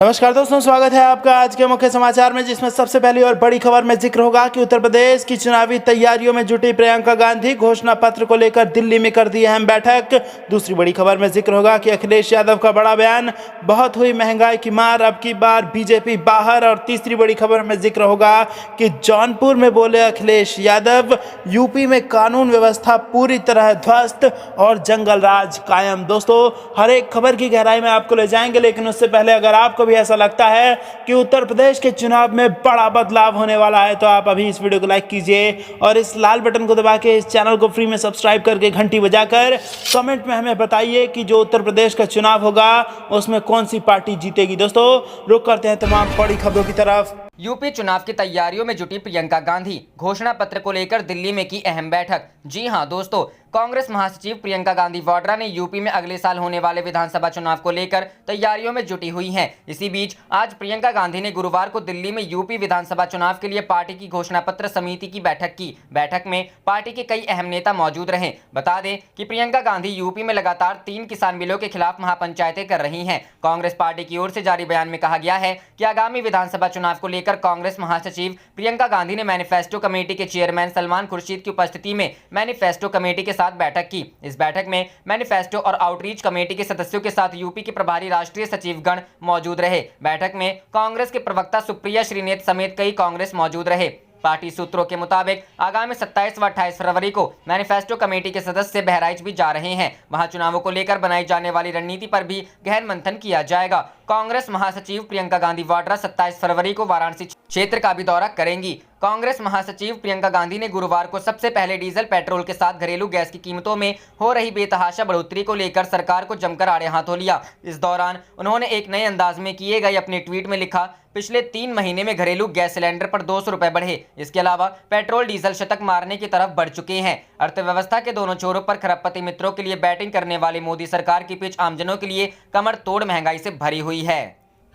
नमस्कार दोस्तों, स्वागत है आपका आज के मुख्य समाचार में, जिसमें सबसे पहली और बड़ी खबर में जिक्र होगा कि उत्तर प्रदेश की चुनावी तैयारियों में जुटी प्रियंका गांधी घोषणा पत्र को लेकर दिल्ली में कर दी अहम बैठक। दूसरी बड़ी खबर में जिक्र होगा कि अखिलेश यादव का बड़ा बयान, बहुत हुई महंगाई की मार, अब की बार बीजेपी बाहर। और तीसरी बड़ी खबर में जिक्र होगा कि जौनपुर में बोले अखिलेश यादव, यूपी में कानून व्यवस्था पूरी तरह ध्वस्त और जंगल राज कायम। दोस्तों, हर एक खबर की गहराई में आपको ले जाएंगे, लेकिन उससे पहले अगर आपको भी ऐसा लगता है कि उत्तर प्रदेश के चुनाव में बड़ा बदलाव होने वाला है, तो आप अभी इस वीडियो को लाइक कीजिए और इस लाल बटन को दबा के इस चैनल को फ्री में सब्सक्राइब करके घंटी बजाकर कमेंट में हमें बताइए कि जो उत्तर प्रदेश का चुनाव होगा उसमें कौन सी पार्टी जीतेगी। दोस्तों, रुक करते हैं तमाम बड़ी खबरों की तरफ। यूपी चुनाव की तैयारियों में जुटी प्रियंका गांधी घोषणा पत्र को लेकर दिल्ली में की अहम बैठक। जी हां दोस्तों, कांग्रेस महासचिव प्रियंका गांधी वाड्रा ने यूपी में अगले साल होने वाले विधानसभा चुनाव को लेकर तैयारियों में जुटी हुई हैं। इसी बीच आज प्रियंका गांधी ने गुरुवार को दिल्ली में यूपी विधानसभा चुनाव के लिए पार्टी की घोषणा पत्र समिति की बैठक की। बैठक में पार्टी के कई अहम नेता मौजूद रहे। बता दें कि प्रियंका गांधी यूपी में लगातार 3 किसान बिलों के खिलाफ महापंचायतें कर रही हैं। कांग्रेस पार्टी की ओर से जारी बयान में कहा गया है कि आगामी विधानसभा चुनाव को लेकर कांग्रेस महासचिव प्रियंका गांधी ने मैनिफेस्टो कमेटी के चेयरमैन सलमान खुर्शीद की उपस्थिति में मैनिफेस्टो कमेटी के साथ बैठक की। इस बैठक में मैनिफेस्टो और आउटरीच कमेटी के सदस्यों के साथ यूपी के प्रभारी राष्ट्रीय सचिवगण मौजूद रहे। बैठक में कांग्रेस के प्रवक्ता सुप्रिया श्रीनेत समेत कई कांग्रेस मौजूद रहे। पार्टी सूत्रों के मुताबिक आगामी 27 व 28 फरवरी को मैनिफेस्टो कमेटी के सदस्य बहराइच भी जा रहे हैं। वहां चुनावों को लेकर बनाई जाने वाली रणनीति पर भी गहन मंथन किया जाएगा। कांग्रेस महासचिव प्रियंका गांधी वाड्रा 27 फरवरी को वाराणसी क्षेत्र का भी दौरा करेंगी। कांग्रेस महासचिव प्रियंका गांधी ने गुरुवार को सबसे पहले डीजल पेट्रोल के साथ घरेलू गैस की कीमतों में हो रही बेतहाशा बढ़ोतरी को लेकर सरकार को जमकर आड़े हाथों लिया। इस दौरान उन्होंने एक नए अंदाज में किए गए अपने ट्वीट में लिखा, पिछले 3 महीने में घरेलू गैस सिलेंडर पर 200 रुपए बढ़े। इसके अलावा पेट्रोल डीजल शतक मारने की तरफ बढ़ चुके हैं। अर्थव्यवस्था के दोनों छोरों पर खरबपति मित्रों के लिए बैटिंग करने वाली मोदी सरकार की पिच आमजनों के लिए कमर तोड़ महंगाई से भरी हुई है।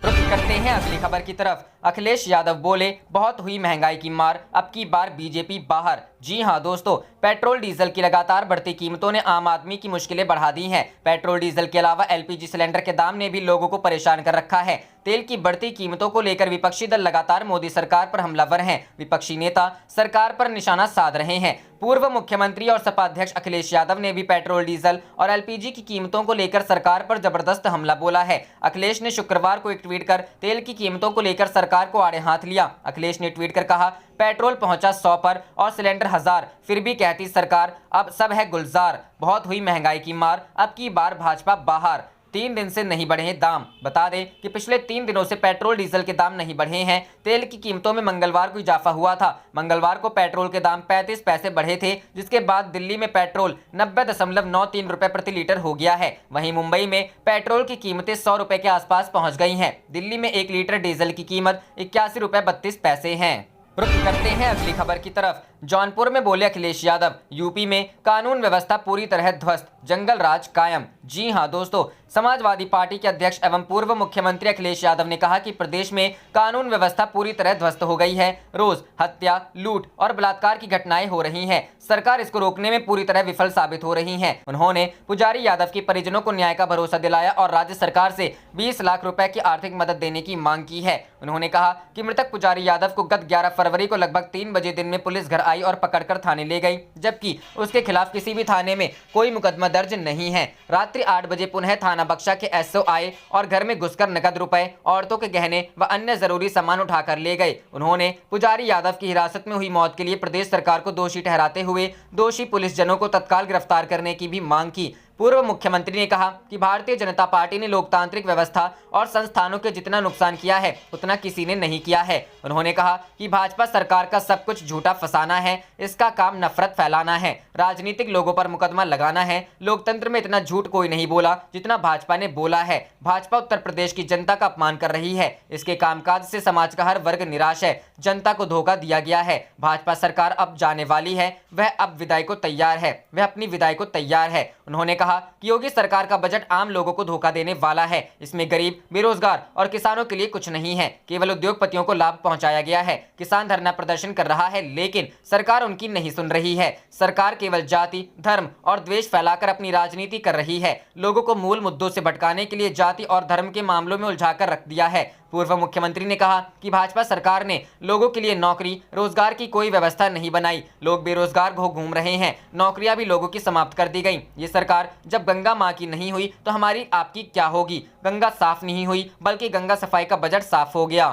रुख करते हैं अगली खबर की तरफ। अखिलेश यादव बोले, बहुत हुई महंगाई की मार, अब की बार बीजेपी बाहर। जी हां दोस्तों, पेट्रोल डीजल की लगातार बढ़ती कीमतों ने आम आदमी की मुश्किलें बढ़ा दी हैं। पेट्रोल डीजल के अलावा एलपीजी सिलेंडर के दाम ने भी लोगों को परेशान कर रखा है। तेल की बढ़ती कीमतों को लेकर विपक्षी दल लगातार मोदी सरकार पर हमलावर हैं। विपक्षी नेता सरकार पर निशाना साध रहे हैं। पूर्व मुख्यमंत्री और सपा अध्यक्ष अखिलेश यादव ने भी पेट्रोल डीजल और एलपीजी की कीमतों को लेकर सरकार पर जबरदस्त हमला बोला है। अखिलेश ने शुक्रवार को एक ट्वीट कर तेल की कीमतों को लेकर सरकार को आड़े हाथ लिया। अखिलेश ने ट्वीट कर कहा, पेट्रोल पहुंचा 100 पर और सिलेंडर 1000, फिर भी कहती सरकार अब सब है गुलजार। बहुत हुई महंगाई की मार, अब की बार भाजपा बाहर। 3 दिन से नहीं बढ़े दाम। बता दें कि पिछले 3 दिनों से पेट्रोल डीजल के दाम नहीं बढ़े हैं। तेल की कीमतों में मंगलवार को इजाफा हुआ था। मंगलवार को पेट्रोल के दाम 35 पैसे बढ़े थे, जिसके बाद दिल्ली में पेट्रोल 90.93 रुपए प्रति लीटर हो गया है। वहीं मुंबई में पेट्रोल की कीमतें 100 रुपए के आसपास पहुंच गई हैं। दिल्ली में 1 लीटर डीजल की कीमत 81 रुपए 32 पैसे है। रुख करते हैं अगली खबर की तरफ। जौनपुर में बोले अखिलेश यादव, यूपी में कानून व्यवस्था पूरी तरह ध्वस्त, जंगल राज कायम। जी हां दोस्तों, समाजवादी पार्टी के अध्यक्ष एवं पूर्व मुख्यमंत्री अखिलेश यादव ने कहा कि प्रदेश में कानून व्यवस्था पूरी तरह ध्वस्त हो गई है। रोज हत्या, लूट और बलात्कार की घटनाएं हो रही हैं। सरकार इसको रोकने में पूरी तरह विफल साबित हो रही है। उन्होंने पुजारी यादव के परिजनों को न्याय का भरोसा दिलाया और राज्य सरकार से 20 लाख रुपए की आर्थिक मदद देने की मांग की है। उन्होंने कहा कि मृतक पुजारी यादव को गत 11 फरवरी को लगभग 3 बजे दिन में पुलिस घर आई और पकड़कर थाने ले गई, जबकि उसके खिलाफ किसी भी थाने में कोई मुकदमा दर्ज नहीं है। रात्रि 8 बजे पुनः थाना बख्शा के एसओ आए और घर में घुसकर नकद रुपए, औरतों के गहने व अन्य जरूरी सामान उठाकर ले गए। उन्होंने पुजारी यादव की हिरासत में हुई मौत के लिए प्रदेश सरकार को दोषी ठहराते हुए दोषी पुलिसजनों को तत्काल गिरफ्तार करने की भी मांग की। पूर्व मुख्यमंत्री ने कहा कि भारतीय जनता पार्टी ने लोकतांत्रिक व्यवस्था और संस्थानों के जितना नुकसान किया है उतना किसी ने नहीं किया है। उन्होंने कहा कि भाजपा सरकार का सब कुछ झूठा फसाना है, इसका काम नफरत फैलाना है, राजनीतिक लोगों पर मुकदमा लगाना है। लोकतंत्र में इतना झूठ कोई नहीं बोला जितना भाजपा ने बोला है। भाजपा उत्तर प्रदेश की जनता का अपमान कर रही है। इसके कामकाज से समाज का हर वर्ग निराश है। जनता को धोखा दिया गया है। भाजपा सरकार अब जाने वाली है, वह अब विदाई को तैयार है, वह अपनी विदाई को तैयार है। उन्होंने कहा कि योगी सरकार का बजट आम लोगों को धोखा देने वाला है। इसमें गरीब, बेरोजगार और किसानों के लिए कुछ नहीं है, केवल उद्योगपतियों को लाभ पहुंचाया गया है। किसान धरना प्रदर्शन कर रहा है, लेकिन सरकार उनकी नहीं सुन रही है। सरकार केवल जाति, धर्म और द्वेष फैलाकर अपनी राजनीति कर रही है। लोगों को मूल मुद्दों से भटकाने के लिए जाति और धर्म के मामलों में उलझाकर रख दिया है। पूर्व मुख्यमंत्री ने कहा कि भाजपा सरकार ने लोगों के लिए नौकरी, रोजगार की कोई व्यवस्था नहीं बनाई। लोग बेरोजगार घूम रहे हैं। नौकरियां भी लोगों की समाप्त कर दी गई। ये सरकार जब गंगा मां की नहीं हुई तो हमारी आपकी क्या होगी। गंगा साफ नहीं हुई, बल्कि गंगा सफाई का बजट साफ हो गया।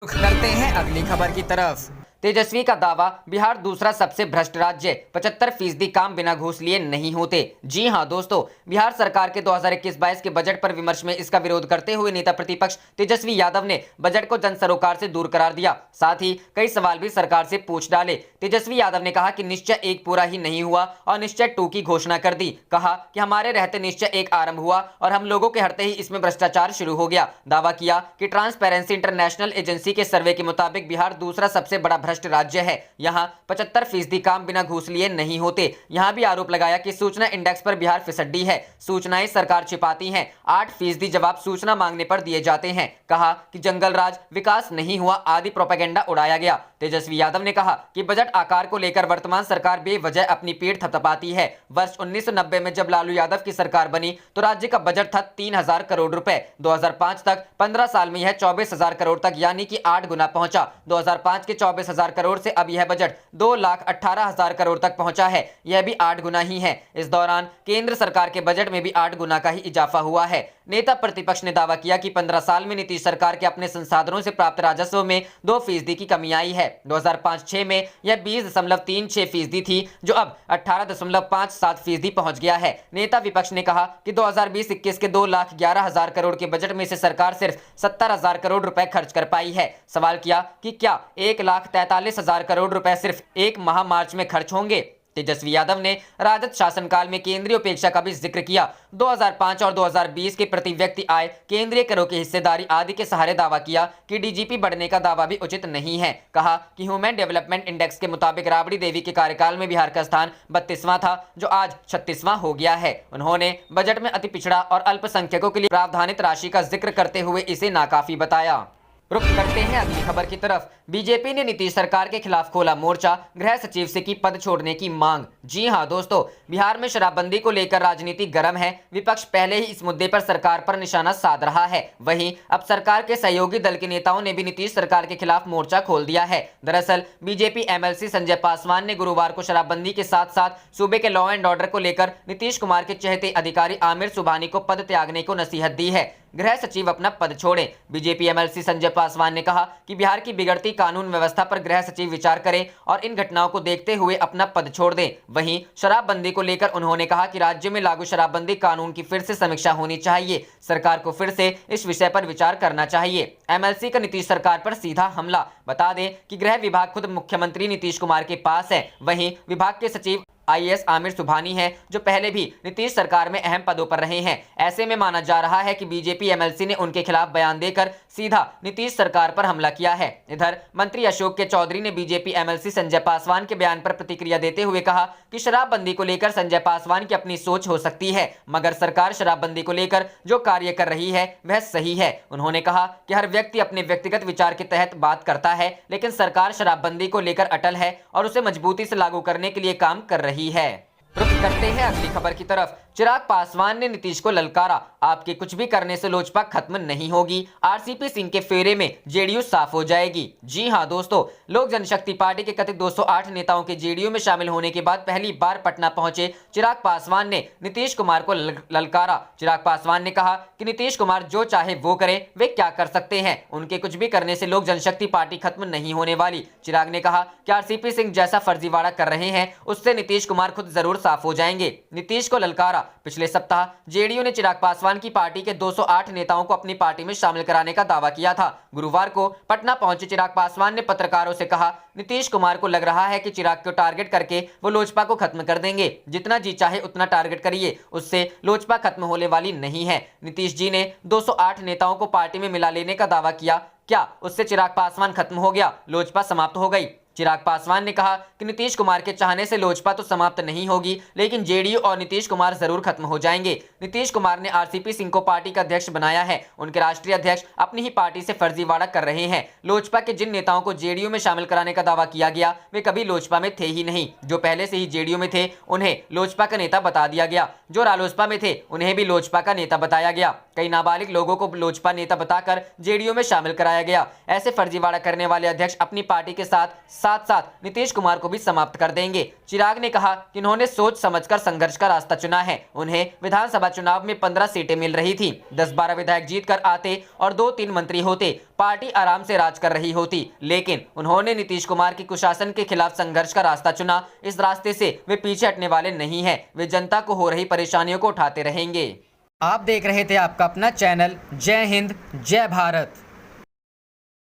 करते हैं अगली खबर की तरफ। तेजस्वी का दावा, बिहार दूसरा सबसे भ्रष्ट राज्य, 75% काम बिना घूस लिए नहीं होते। जी हां दोस्तों, बिहार सरकार के 2021-22 के बजट पर विमर्श में इसका विरोध करते हुए नेता प्रतिपक्ष तेजस्वी यादव ने बजट को जन सरोकार से दूर करार दिया। साथ ही कई सवाल भी सरकार से पूछ डाले। तेजस्वी यादव ने कहा कि निश्चय 1 पूरा ही नहीं हुआ और निश्चय 2 की घोषणा कर दी। कहा कि हमारे रहते निश्चय 1 आरंभ हुआ और हम लोगों के हटते ही इसमें भ्रष्टाचार शुरू हो गया। दावा किया कि ट्रांसपेरेंसी इंटरनेशनल एजेंसी के सर्वे के मुताबिक बिहार दूसरा सबसे बड़ा भ्रष्ट राज्य है। यहां 75% काम बिना घूस लिए नहीं होते। यहां भी आरोप लगाया कि सूचना इंडेक्स पर बिहार फिसड्डी है। सूचनाएं सरकार छिपाती है। 8% जवाब सूचना मांगने पर दिए जाते हैं। कहा कि जंगल राज, विकास नहीं हुआ आदि प्रोपेगेंडा उड़ाया गया। तेजस्वी यादव ने कहा कि बजट आकार को लेकर वर्तमान सरकार बेवजह अपनी पीठ थपथपाती है। वर्ष 1990 में जब लालू यादव की सरकार बनी तो राज्य का बजट था 3000 करोड़ रुपए। 2005 तक 15 साल में यह 24,000 करोड़ तक यानी कि 8 गुना पहुंचा। 2005 के 24,000 करोड़ से अब यह बजट 2,18,000 करोड़ तक पहुंचा है। यह भी 8 गुना ही है। इस दौरान केंद्र सरकार के बजट में भी 8 गुना का ही इजाफा हुआ है। नेता प्रतिपक्ष ने दावा किया कि 15 साल में नीतीश सरकार के अपने संसाधनों से प्राप्त राजस्व में 2% की कमी आई है। 2005-06 में यह 20.36% थी, जो अब 18.57% पहुंच गया है। नेता विपक्ष ने कहा कि 2020-21 के 2,11,000 करोड़ के बजट में से सरकार सिर्फ 70,000 करोड़ रुपए खर्च कर पाई है। सवाल किया कि क्या 1,43,000 करोड़ रुपए सिर्फ एक माह मार्च में खर्च होंगे। तेजस्वी यादव ने राजद शासनकाल में केंद्रीय उपेक्षा का भी जिक्र किया। 2005 और 2020 के प्रति व्यक्ति आय, केंद्रीय करों की हिस्सेदारी आदि के सहारे दावा किया कि डीजीपी बढ़ने का दावा भी उचित नहीं है। कहा कि ह्यूमन डेवलपमेंट इंडेक्स के मुताबिक राबड़ी देवी के कार्यकाल में बिहार का स्थान 32वां था, जो आज 36वां हो गया है। उन्होंने बजट में अति पिछड़ा और अल्पसंख्यकों के लिए प्रावधानित राशि का जिक्र करते हुए इसे नाकाफी बताया। रुख करते हैं अगली खबर की तरफ। बीजेपी ने नीतीश सरकार के खिलाफ खोला मोर्चा, गृह सचिव से की पद छोड़ने की मांग। जी हां दोस्तों, बिहार में शराबबंदी को लेकर राजनीति गर्म है। विपक्ष पहले ही इस मुद्दे पर सरकार पर निशाना साध रहा है। वहीं अब सरकार के सहयोगी दल के नेताओं ने भी नीतीश सरकार के खिलाफ मोर्चा खोल दिया है। दरअसल बीजेपी एमएलसी संजय पासवान ने गुरुवार को शराबबंदी के साथ साथ सूबे के लॉ एंड ऑर्डर को लेकर नीतीश कुमार के चहेते अधिकारी आमिर सुबहानी को पद त्यागने को नसीहत दी है। गृह सचिव अपना पद छोड़ें। बीजेपी एमएलसी संजय पासवान ने कहा कि बिहार की बिगड़ती कानून व्यवस्था पर गृह सचिव विचार करें और इन घटनाओं को देखते हुए अपना पद छोड़ दें। वहीं शराबबंदी को लेकर उन्होंने कहा कि राज्य में लागू शराबबंदी कानून की फिर से समीक्षा होनी चाहिए। सरकार को फिर से इस विषय पर विचार करना चाहिए। एमएलसी का नीतीश सरकार पर सीधा हमला। बता दें कि गृह विभाग खुद मुख्यमंत्री नीतीश कुमार के पास है। वहीं विभाग के सचिव आईएएस आमिर सुबहानी है, जो पहले भी नीतीश सरकार में अहम पदों पर रहे हैं। ऐसे में माना जा रहा है कि बीजेपी एमएलसी ने उनके खिलाफ बयान देकर सीधा नीतीश सरकार पर हमला किया है। इधर मंत्री अशोक के चौधरी ने बीजेपी एमएलसी संजय पासवान के बयान पर प्रतिक्रिया देते हुए कहा कि शराबबंदी को लेकर संजय पासवान की अपनी सोच हो सकती है, मगर सरकार शराबबंदी को लेकर जो कार्य कर रही है वह सही है। उन्होंने कहा कि हर व्यक्ति अपने व्यक्तिगत विचार के तहत बात करता है, लेकिन सरकार शराबबंदी को लेकर अटल है और उसे मजबूती से लागू करने के लिए काम कर रही है। रुख करते हैं अगली खबर की तरफ। चिराग पासवान ने नीतीश को ललकारा, आपके कुछ भी करने से लोजपा खत्म नहीं होगी। आरसीपी सिंह के फेरे में जेडीयू साफ हो जाएगी। जी हां दोस्तों, लोक जनशक्ति पार्टी के कथित 208 नेताओं के जेडीयू में शामिल होने के बाद पहली बार पटना पहुंचे चिराग पासवान ने नीतीश कुमार को ललकारा। चिराग पासवान ने कहा कि नीतीश कुमार जो चाहे वो करें, वे क्या कर सकते हैं। उनके कुछ भी करने से लोक जनशक्ति पार्टी खत्म नहीं होने वाली। चिराग ने कहा कि आरसीपी सिंह जैसा फर्जीवाड़ा कर रहे हैं, उससे नीतीश कुमार खुद जरूर साफ हो जाएंगे। नीतीश को ललकारा। पिछले सप्ताह जेडीयू ने चिराग पासवान की पार्टी के 208 नेताओं को अपनी पार्टी में शामिल कराने का दावा किया था। गुरुवार को पटना पहुंचे चिराग पासवान ने पत्रकारों से कहा, नीतीश कुमार को लग रहा है कि चिराग को टारगेट करके वो लोजपा को खत्म कर देंगे। जितना जी चाहे उतना टारगेट करिए, उससे लोजपा खत्म होने वाली नहीं है। नीतीश जी ने 208 नेताओं को पार्टी में मिला लेने का दावा किया, क्या उससे चिराग पासवान खत्म हो गया, लोजपा समाप्त हो गई? चिराग पासवान ने कहा कि नीतीश कुमार के चाहने से लोजपा तो समाप्त नहीं होगी, लेकिन जेडीयू और नीतीश कुमार जरूर खत्म हो जाएंगे। नीतीश कुमार ने आरसीपी सिंह को पार्टी का अध्यक्ष बनाया है। उनके राष्ट्रीय अध्यक्ष अपनी ही पार्टी से फर्जीवाड़ा कर रहे हैं। लोजपा के जिन नेताओं को जेडीयू में शामिल कराने का दावा किया गया वे कभी लोजपा में थे ही नहीं। जो पहले से ही जेडीयू में थे उन्हें लोजपा का नेता बता दिया गया। जो रालोसपा में थे उन्हें भी लोजपा का नेता बताया गया। कई नाबालिग लोगों को लोजपा नेता बताकर जेडीयू में शामिल कराया गया। ऐसे फर्जीवाड़ा करने वाले अध्यक्ष अपनी पार्टी के साथ साथ नीतीश कुमार को भी समाप्त कर देंगे। चिराग ने कहा कि उन्होंने सोच समझकर संघर्ष का रास्ता चुना है। उन्हें विधानसभा चुनाव में 15 सीटें मिल रही थी। 10-12 विधायक जीत कर आते और 2-3 मंत्री होते, पार्टी आराम से राज कर रही होती। लेकिन उन्होंने नीतीश कुमार के कुशासन के खिलाफ संघर्ष का रास्ता चुना। इस रास्ते से वे पीछे हटने वाले नहीं हैं। वे जनता को हो रही परेशानियों को उठाते रहेंगे। आप देख रहे थे आपका अपना चैनल जय हिंद जय भारत।